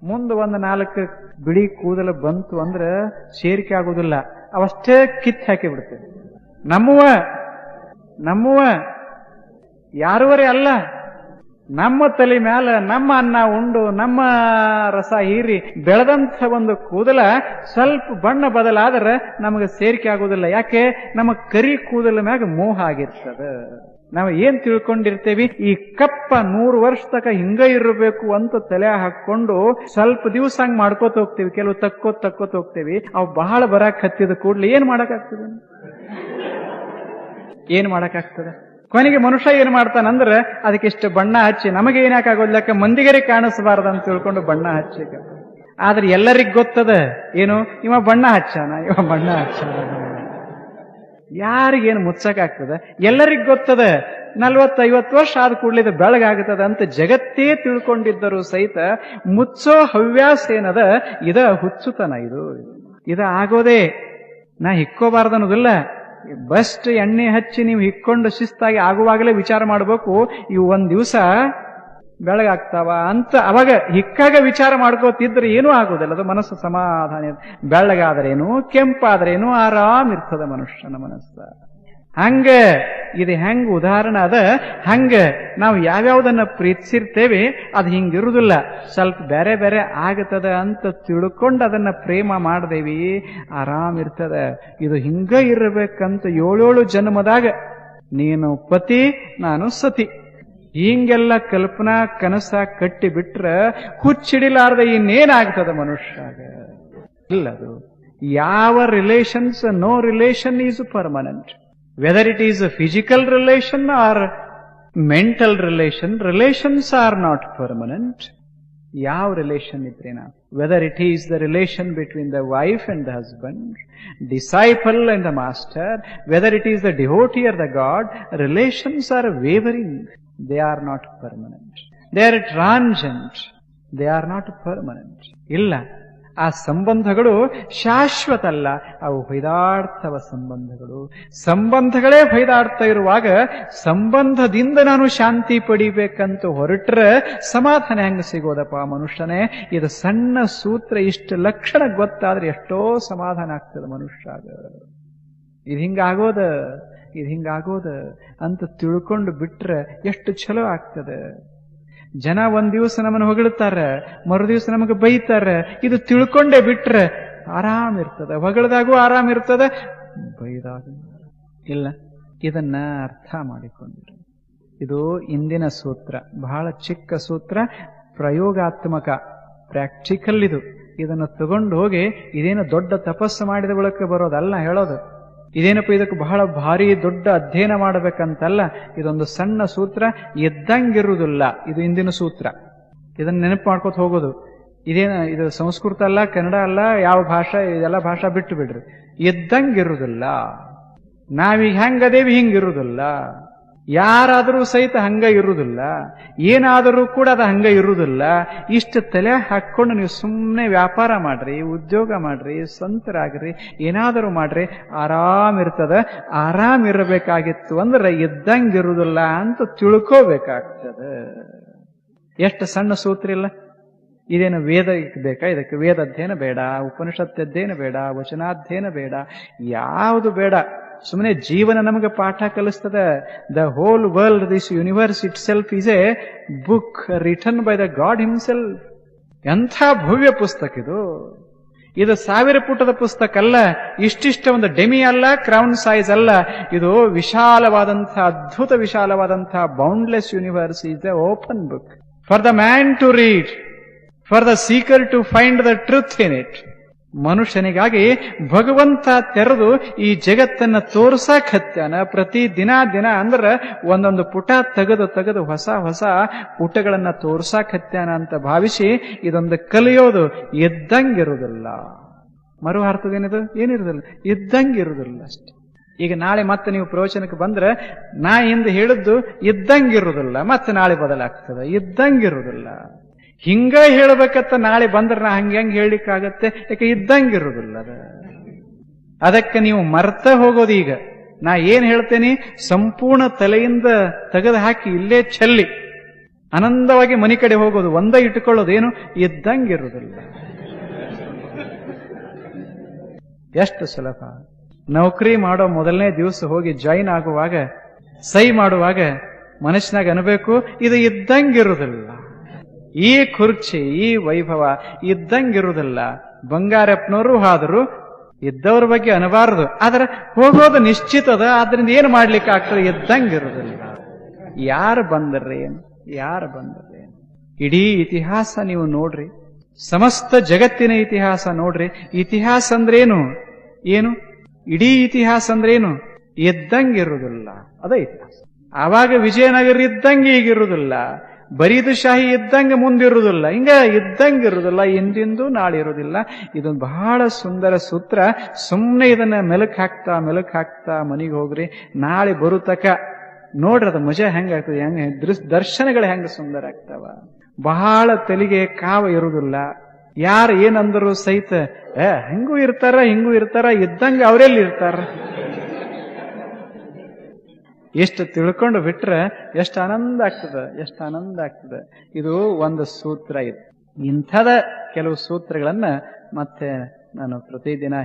ಮುಂದೆ ಒಂದು 4 ಬಿಡಿ ಕೂದಲು ಬಂತು ಅಂದ್ರೆ ಸೇರಿಕೆ ಆಗುದಿಲ್ಲ, ಅವಷ್ಟೇ ಕಿತ್ತು ಹಾಕಿ ಬಿಡ್ತೇವೆ. ನಮ್ಮವ ಯಾರುವರೇ ಅಲ್ಲ, ನಮ್ಮ ತಲೆ ಮ್ಯಾಲ ನಮ್ಮ ಅನ್ನ ಉಂಡು ನಮ್ಮ ರಸ ಹೀರಿ ಬೆಳೆದಂಥ ಒಂದು ಕೂದಲ ಸ್ವಲ್ಪ ಬಣ್ಣ ಬದಲಾದ್ರೆ ನಮಗೆ ಸೇರಿಕೆ ಆಗುದಿಲ್ಲ. ಯಾಕೆ? ನಮ್ಮ ಕರಿ ಕೂದಲ ಮ್ಯಾಗ ಮೋಹ ಆಗಿರ್ತದ. ನಾವು ಏನ್ ತಿಳ್ಕೊಂಡಿರ್ತೇವಿ, ಈ ಕಪ್ಪ 100 ವರ್ಷ ತಕ ಹಿಂಗ ಇರಬೇಕು ಅಂತ ತಲೆ ಹಾಕೊಂಡು ಸ್ವಲ್ಪ ದಿವಸ ಹಂಗ್ ಮಾಡ್ಕೋತ ಹೋಗ್ತೇವಿ, ಕೆಲವು ತಕ್ಕೋತ ಹೋಗ್ತೇವಿ. ಅವು ಬಹಳ ಬರಾಕ್ ಹತ್ತಿದ ಕೂಡ್ಲೆ ಏನ್ ಮಾಡಕ್ಕಾಗ್ತದೆ? ಏನ್ ಮಾಡಕ್ಕಾಗ್ತದೆ? ಕೊನೆಗೆ ಮನುಷ್ಯ ಏನ್ ಮಾಡ್ತಾನಂದ್ರೆ ಅದಕ್ಕಿಷ್ಟು ಬಣ್ಣ ಹಚ್ಚಿ, ನಮಗೆ ಏನಾಕಾಗೋದ್ಲಕ್ಕ ಮಂದಿಗರಿ ಕಾಣಿಸಬಾರ್ದು ಅಂತ ತಿಳ್ಕೊಂಡು ಬಣ್ಣ ಹಚ್ಚಿ. ಆದ್ರೆ ಎಲ್ಲರಿಗ್ ಗೊತ್ತದ ಏನು, ಇವ ಬಣ್ಣ ಹಚ್ಚಾನ. ಯಾರಿಗೇನು ಮುಚ್ಚಕ್ಕಾಗ್ತದ? ಎಲ್ಲರಿಗ್ ಗೊತ್ತದ 40-50 ವರ್ಷ ಆದ ಕೂಡಲೇ ಇದು ಬೆಳಗಾಗ್ತದ ಅಂತ ಜಗತ್ತೇ ತಿಳ್ಕೊಂಡಿದ್ದರು ಸಹಿತ ಮುಚ್ಚೋ ಹವ್ಯಾಸ ಏನದ, ಇದ ಹುಚ್ಚುತನ. ಇದ ಆಗೋದೇ. ನಾ ಹಿಕ್ಕೋಬಾರ್ದು ಅನ್ನೋದಿಲ್ಲ. ಬಸ್ಟ್ ಎಣ್ಣೆ ಹಚ್ಚಿ ನೀವು ಹಿಕ್ಕೊಂಡು ಶಿಸ್ತಾಗಿ ಆಗುವಾಗಲೇ ವಿಚಾರ ಮಾಡಬೇಕು, ಇವು ಒಂದ್ ದಿವಸ ಬೆಳಗಾಗ್ತಾವ ಅಂತ. ಅವಾಗ ಹಿಕ್ಕಾಗ ವಿಚಾರ ಮಾಡ್ಕೋತಿದ್ರೆ ಏನೂ ಆಗೋದಿಲ್ಲ. ಅದು ಮನಸ್ಸು ಸಮಾಧಾನ. ಬೆಳ್ಳಗಾದ್ರೇನು, ಕೆಂಪಾದ್ರೇನು, ಆರಾಮ್ ಇರ್ತದ ಮನುಷ್ಯನ ಮನಸ್ಸ. ಹಂಗ ಇದು ಹೆಂಗ್ ಉದಾಹರಣೆ ಅದ, ಹಂಗ ನಾವು ಯಾವ್ಯಾವುದನ್ನ ಪ್ರೀತಿಸಿರ್ತೇವೆ ಅದು ಹಿಂಗಿರುವುದಿಲ್ಲ, ಸ್ವಲ್ಪ ಬೇರೆ ಬೇರೆ ಆಗತದ ಅಂತ ತಿಳ್ಕೊಂಡು ಅದನ್ನ ಪ್ರೇಮ ಮಾಡ್ದೇವಿ, ಆರಾಮ್ ಇರ್ತದ. ಇದು ಹಿಂಗ ಇರಬೇಕಂತ 7 ಜನ್ಮದಾಗ ನೀನು ಪತಿ ನಾನು ಸತಿ ಹಿಂಗೆಲ್ಲ ಕಲ್ಪನಾ ಕನಸ ಕಟ್ಟಿ ಬಿಟ್ರ ಹುಚ್ಚಿಡಿಲಾರ್ದ ಇನ್ನೇನಾಗ್ತದ ಮನುಷ್ಯಾಗ? ಇಲ್ಲದು ಯಾವ relations, no relation is permanent. Whether it is a physical relation or mental relation, relations are not permanent. ಯಾವ relation ಇದ್ರೇನಾ, whether it is the relation between the wife and the husband, disciple and the master, whether it is the devotee or the God, relations are wavering. They are not permanent. They are transient. They are not permanent. ಇಲ್ಲ, ಆ ಸಂಬಂಧಗಳು ಶಾಶ್ವತ ಅಲ್ಲ, ಅವು ಹೊಯ್ದಾಡ್ತವ ಸಂಬಂಧಗಳು. ಸಂಬಂಧಗಳೇ ಹೊಯ್ದಾಡ್ತಾ ಇರುವಾಗ ಸಂಬಂಧದಿಂದ ನಾನು ಶಾಂತಿ ಪಡಿಬೇಕಂತ ಹೊರಟ್ರೆ ಸಮಾಧಾನ ಹೆಂಗ ಸಿಗೋದಪ್ಪ ಮನುಷ್ಯನೇ? ಇದು ಸಣ್ಣ ಸೂತ್ರ, ಇಷ್ಟು ಲಕ್ಷಣ ಗೊತ್ತಾದ್ರೆ ಎಷ್ಟೋ ಸಮಾಧಾನ ಆಗ್ತದೆ ಮನುಷ್ಯಾಗ. ಇದು ಹಿಂಗಾಗೋದ ಅಂತ ತಿಳ್ಕೊಂಡು ಬಿಟ್ರೆ ಎಷ್ಟು ಚಲೋ ಆಗ್ತದೆ. ಜನ ಒಂದ್ ದಿವಸ ನಮ್ಮನ್ನು ಹೊಗಳ್ತಾರೆ, ಮರುದಿವಸ ನಮಗೆ ಬೈತಾರೆ. ಇದು ತಿಳ್ಕೊಂಡೇ ಬಿಟ್ರೆ ಆರಾಮ್ ಇರ್ತದೆ. ಹೊಗಳದಾಗೂ ಆರಾಮ್ ಇರ್ತದೆ, ಬೈದಾಗ ಇಲ್ಲ. ಇದನ್ನ ಅರ್ಥ ಮಾಡಿಕೊಂಡ್ರೆ ಇದು ಇಂದಿನ ಸೂತ್ರ, ಬಹಳ ಚಿಕ್ಕ ಸೂತ್ರ, ಪ್ರಯೋಗಾತ್ಮಕ, ಪ್ರಾಕ್ಟಿಕಲ್. ಇದನ್ನು ತಗೊಂಡು ಹೋಗಿ ಇದೇನು ದೊಡ್ಡ ತಪಸ್ಸು ಮಾಡಿದ ಬಳಿಕ ಬರೋದಲ್ಲ ಹೇಳೋದು. ಇದೇನಪ್ಪ ಇದಕ್ಕೆ ಬಹಳ ಭಾರಿ ದೊಡ್ಡ ಅಧ್ಯಯನ ಮಾಡಬೇಕಂತಲ್ಲ. ಇದೊಂದು ಸಣ್ಣ ಸೂತ್ರ, ಎದ್ದಂಗಿರುವುದಿಲ್ಲ. ಇದು ಇಂದಿನ ಸೂತ್ರ. ಇದನ್ನ ನೆನಪು ಮಾಡ್ಕೊತ ಹೋಗೋದು. ಇದು ಸಂಸ್ಕೃತ ಅಲ್ಲ, ಕನ್ನಡ ಅಲ್ಲ, ಯಾವ ಭಾಷೆ, ಇದೆಲ್ಲ ಭಾಷಾ ಬಿಟ್ಟು ಬಿಡ್ರಿ. ಎದ್ದಂಗಿರುವುದಿಲ್ಲ. ನಾವೀಗ ಹೆಂಗದೇವಿ ಹಿಂಗಿರುವುದಿಲ್ಲ. ಯಾರಾದರೂ ಸಹಿತ ಹಂಗ ಇರುವುದಿಲ್ಲ. ಏನಾದರೂ ಕೂಡ ಅದು ಹಂಗ ಇರುವುದಿಲ್ಲ. ಇಷ್ಟು ತಲೆ ಹಾಕೊಂಡು ನೀವು ಸುಮ್ಮನೆ ವ್ಯಾಪಾರ ಮಾಡ್ರಿ, ಉದ್ಯೋಗ ಮಾಡ್ರಿ, ಸ್ವಂತರಾಗ್ರಿ, ಏನಾದರೂ ಮಾಡ್ರಿ, ಆರಾಮ್ ಇರ್ತದ. ಆರಾಮ್ ಇರಬೇಕಾಗಿತ್ತು ಅಂದ್ರೆ ಇದ್ದಂಗಿರುವುದಿಲ್ಲ ಅಂತ ತಿಳ್ಕೋಬೇಕಾಗ್ತದೆ. ಎಷ್ಟು ಸಣ್ಣ ಸೂತ್ರ ಇಲ್ಲ. ಇದೇನು ವೇದ ಬೇಕಾ? ಇದಕ್ಕೆ ವೇದ ಅಧ್ಯಯನ ಬೇಡ, ಉಪನಿಷತ್ ಅಧ್ಯಯನ ಬೇಡ, ವಚನಾಧ್ಯಯನ ಬೇಡ, ಯಾವುದು ಬೇಡ. ಸುಮ್ಮನೆ ಜೀವನ ನಮಗೆ ಪಾಠ ಕಲಿಸ್ತದೆ. The whole world, this universe itself is a book written by the God himself. ಎಂಥ ಭವ್ಯ ಪುಸ್ತಕ ಇದು. ಇದು 1000 ಪುಟದ ಪುಸ್ತಕ ಅಲ್ಲ, ಇಷ್ಟಿಷ್ಟ ಒಂದು ಡೆಮಿ ಅಲ್ಲ, ಕ್ರೌನ್ ಸೈಜ್ ಅಲ್ಲ. ಇದು ವಿಶಾಲವಾದಂಥ, ಅದ್ಭುತ ವಿಶಾಲವಾದಂಥ boundless universe is a open book for the man to read, for the seeker to find the truth in it. ಮನುಷ್ಯನಿಗಾಗಿ ಭಗವಂತ ತೆರೆದು ಈ ಜಗತ್ತನ್ನ ತೋರ್ಸಾಕ್ ಹತ್ಯಾನ. ಪ್ರತಿ ದಿನ ಅಂದ್ರೆ ಒಂದೊಂದು ಪುಟ ತೆಗೆದು ಹೊಸ ಹೊಸ ಪುಟಗಳನ್ನ ತೋರ್ಸಾಕ್ ಹತ್ಯಾನ ಅಂತ ಭಾವಿಸಿ ಇದೊಂದು ಕಲಿಯೋದು ಎದ್ದಂಗಿರುವುದಿಲ್ಲ. ಮರು ಅರ್ಥದೇನಿದು? ಏನಿರುವುದಿಲ್ಲ, ಇದ್ದಂಗಿರುವುದಿಲ್ಲ ಅಷ್ಟೆ. ಈಗ ನಾಳೆ ಮತ್ತೆ ನೀವು ಪ್ರವಚನಕ್ಕೆ ಬಂದ್ರೆ ನಾ ಹಿಂದೆ ಹೇಳಿದ್ದು ಇದ್ದಂಗಿರುವುದಿಲ್ಲ, ಮತ್ತೆ ನಾಳೆ ಬದಲಾಗ್ತದೆ. ಇದ್ದಂಗಿರುವುದಿಲ್ಲ. ಹಿಂಗ ಹೇಳ್ಬೇಕತ್ತ ನಾಳೆ ಬಂದ್ರೆ ನಾ ಹೆಂಗ್ ಹೇಳಿಕ್ಕಾಗತ್ತೆ? ಯಾಕೆ ಇದ್ದಂಗಿರುವುದಿಲ್ಲ. ಅದಕ್ಕೆ ನೀವು ಮರ್ತ ಹೋಗೋದು. ಈಗ ನಾ ಏನ್ ಹೇಳ್ತೇನೆ ಸಂಪೂರ್ಣ ತಲೆಯಿಂದ ತೆಗೆದು ಹಾಕಿ ಇಲ್ಲೇ ಚೆಲ್ಲಿ ಆನಂದವಾಗಿ ಮನೆ ಕಡೆ ಹೋಗೋದು, ಒಂದೇ ಇಟ್ಟುಕೊಳ್ಳೋದು, ಏನು ಇದ್ದಂಗಿರುವುದಿಲ್ಲ. ಎಷ್ಟು ಸುಲಭ. ನೌಕರಿ ಮಾಡೋ ಮೊದಲನೇ ದಿವಸ ಹೋಗಿ ಜಾಯಿನ್ ಆಗುವಾಗ, ಸಹಿ ಮಾಡುವಾಗ ಮನಸ್ಸಿನಾಗ ಅನ್ಬೇಕು, ಇದು ಇದ್ದಂಗಿರುವುದಿಲ್ಲ. ಈ ಕುರ್ಚಿ, ಈ ವೈಭವ ಇದ್ದಂಗಿರುವುದಿಲ್ಲ. ಬಂಗಾರಪ್ಪನವರು ಆದರೂ ಇದ್ದವ್ರ ಬಗ್ಗೆ ಅನಬಾರದು, ಆದ್ರೆ ಹೋಗೋದು ನಿಶ್ಚಿತದ. ಆದ್ರಿಂದ ಏನು ಮಾಡ್ಲಿಕ್ಕೆ ಆಗ್ತದೆ? ಇದ್ದಂಗಿರುವುದಿಲ್ಲ. ಯಾರು ಬಂದರೇನು, ಯಾರು ಬಂದರೇನು? ಇಡೀ ಇತಿಹಾಸ ನೀವು ನೋಡ್ರಿ, ಸಮಸ್ತ ಜಗತ್ತಿನ ಇತಿಹಾಸ ನೋಡ್ರಿ. ಇತಿಹಾಸ ಅಂದ್ರೇನು? ಏನು? ಇಡೀ ಇತಿಹಾಸ ಅಂದ್ರೇನು? ಇದ್ದಂಗಿರುವುದಿಲ್ಲ. ಅದೇ ಇತಿಹಾಸ. ಆವಾಗ ವಿಜಯನಗರ ಇದ್ದಂಗೆ ಈಗಿರುವುದಿಲ್ಲ, ಬರೀದು ಶಾಹಿ ಇದ್ದಂಗೆ ಮುಂದಿರುವುದಿಲ್ಲ, ಹಿಂಗ ಇದ್ದಂಗಿರುವುದಿಲ್ಲ, ಇಂದಿಂದು ನಾಳೆ ಇರುವುದಿಲ್ಲ. ಇದೊಂದು ಬಹಳ ಸುಂದರ ಸೂತ್ರ. ಸುಮ್ಮನೆ ಇದನ್ನ ಮೆಲುಕು ಹಾಕ್ತಾ ಮನೆಗೆ ಹೋಗ್ರಿ. ನಾಳೆ ಬರುತಕ ನೋಡ್ರಿ ಅದು ಮಜಾ ಹೆಂಗಾಗ್ತದೆ, ಹೆಂಗ ದರ್ಶನಗಳು ಹೆಂಗ ಸುಂದರ ಆಗ್ತಾವ. ಬಹಳ ತಲೆಗೆ ಕಾವ ಇರುವುದಿಲ್ಲ. ಯಾರು ಏನಂದರು ಸಹಿತ ಹಂಗೂ ಇರ್ತಾರ, ಹಿಂಗೂ ಇರ್ತಾರ, ಇದ್ದಂಗೆ ಅವರೆಲ್ಲಿ ಇರ್ತಾರ. ಎಷ್ಟು ತಿಳ್ಕೊಂಡು ಬಿಟ್ರೆ ಎಷ್ಟು ಆನಂದ ಆಗ್ತದೆ, ಎಷ್ಟು ಆನಂದ ಆಗ್ತದೆ. ಇದು ಒಂದು ಸೂತ್ರ. ಇದು ಇಂಥದ ಕೆಲವು ಸೂತ್ರಗಳನ್ನ ಮತ್ತೆ ನಾನು ಪ್ರತಿದಿನ